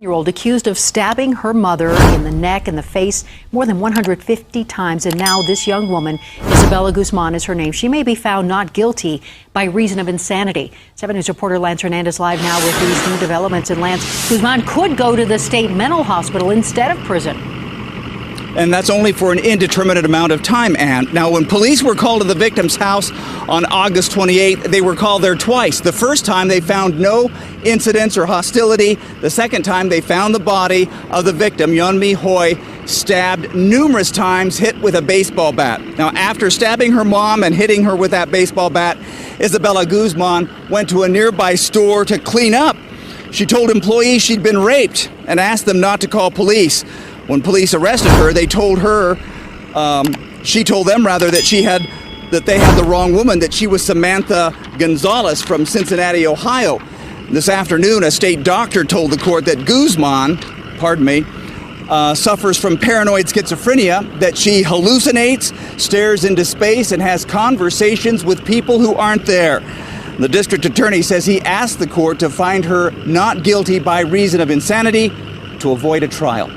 Year-old accused of stabbing her mother in the neck and the face more than 150 times. And now this young woman, Isabella Guzman is her name. She may be found not guilty by reason of insanity. 7 News reporter Lance Hernandez live now with these new developments. And Lance, Guzman could go to the state mental hospital instead of prison. And that's only for an indeterminate amount of time, Ann. Now, when police were called to the victim's house on August 28th, they were called there twice. The first time, they found no incidents or hostility. The second time, they found the body of the victim, Yeonmi Hoi, stabbed numerous times, hit with a baseball bat. Now, after stabbing her mom and hitting her with that baseball bat, Isabella Guzman went to a nearby store to clean up. She told employees she'd been raped and asked them not to call police. When police arrested her, they told her, she told them rather that they had the wrong woman, that she was Samantha Gonzalez from Cincinnati, Ohio. This afternoon, a state doctor told the court that Guzman, suffers from paranoid schizophrenia, that she hallucinates, stares into space, and has conversations with people who aren't there. The district attorney says he asked the court to find her not guilty by reason of insanity to avoid a trial.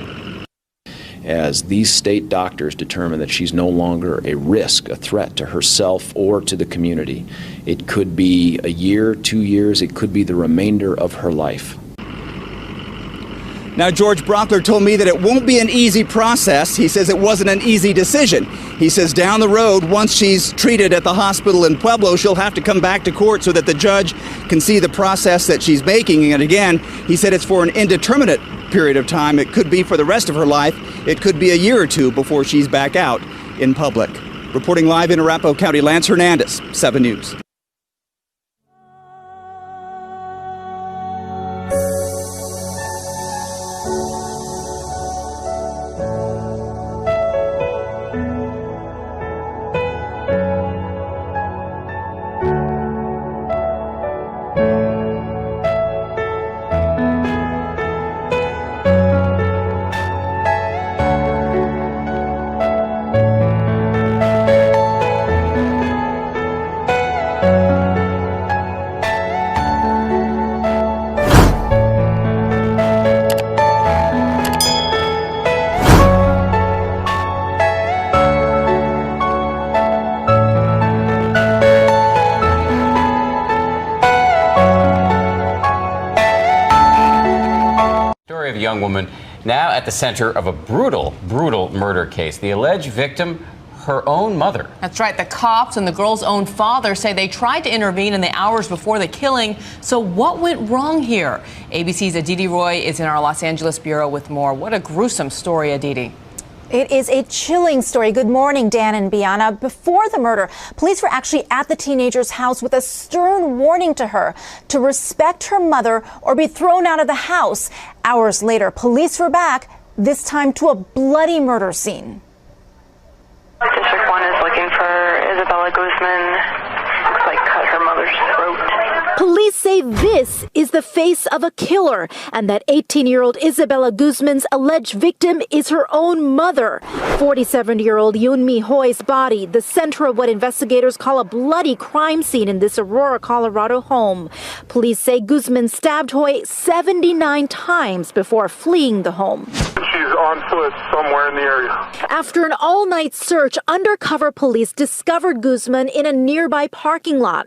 As these state doctors determine that she's no longer a risk, a threat to herself or to the community. It could be a year, 2 years, it could be the remainder of her life. Now, George Brockler told me that it won't be an easy process. He says it wasn't an easy decision. He says down the road, once she's treated at the hospital in Pueblo, she'll have to come back to court so that the judge can see the process that she's making. And again, he said it's for an indeterminate period of time. It could be for the rest of her life. It could be a year or two before she's back out in public. Reporting live in Arapahoe County, Lance Hernandez, 7 News. Of a young woman now at the center of a brutal murder case. The alleged victim, her own mother. That's right. The cops and the girl's own father say they tried to intervene in the hours before the killing. So what went wrong here? ABC's Aditi Roy is in our Los Angeles bureau with more. What a gruesome story, Aditi. It is a chilling story. Good morning, Dan and Bianna. Before the murder, police were actually at the teenager's house with a stern warning to her to respect her mother or be thrown out of the house. Hours later, police were back, this time to a bloody murder scene. District 1 is looking for Isabella Guzman. Looks like cut her mother's throat. Police say this is the face of a killer and that 18-year-old Isabella Guzman's alleged victim is her own mother. 47-year-old Yeonmi Hoi's body, the center of what investigators call a bloody crime scene in this Aurora, Colorado home. Police say Guzman stabbed Hoi 79 times before fleeing the home. She's on foot somewhere in the area. After an all-night search, undercover police discovered Guzman in a nearby parking lot.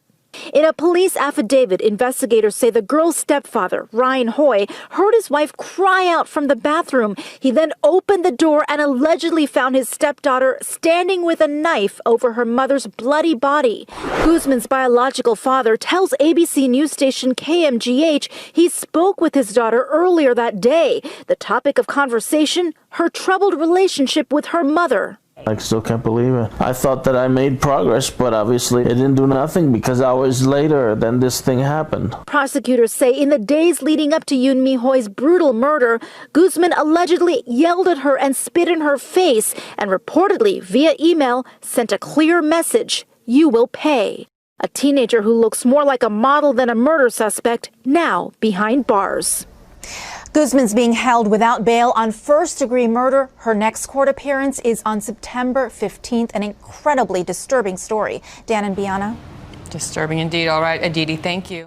In a police affidavit, investigators say the girl's stepfather, Ryan Hoi, heard his wife cry out from the bathroom. He then opened the door and allegedly found his stepdaughter standing with a knife over her mother's bloody body. Guzman's biological father tells ABC news station KMGH he spoke with his daughter earlier that day. The topic of conversation, her troubled relationship with her mother. I still can't believe it. I thought that I made progress, but obviously it didn't do nothing because hours later then this thing happened. Prosecutors say in the days leading up to Yeonmi Hoi's brutal murder, Guzman allegedly yelled at her and spit in her face and reportedly via email sent a clear message, "You will pay." A teenager who looks more like a model than a murder suspect now behind bars. Guzman's being held without bail on first-degree murder. Her next court appearance is on September 15th. An incredibly disturbing story. Dan and Bianna. Disturbing indeed. All right, Aditi, thank you.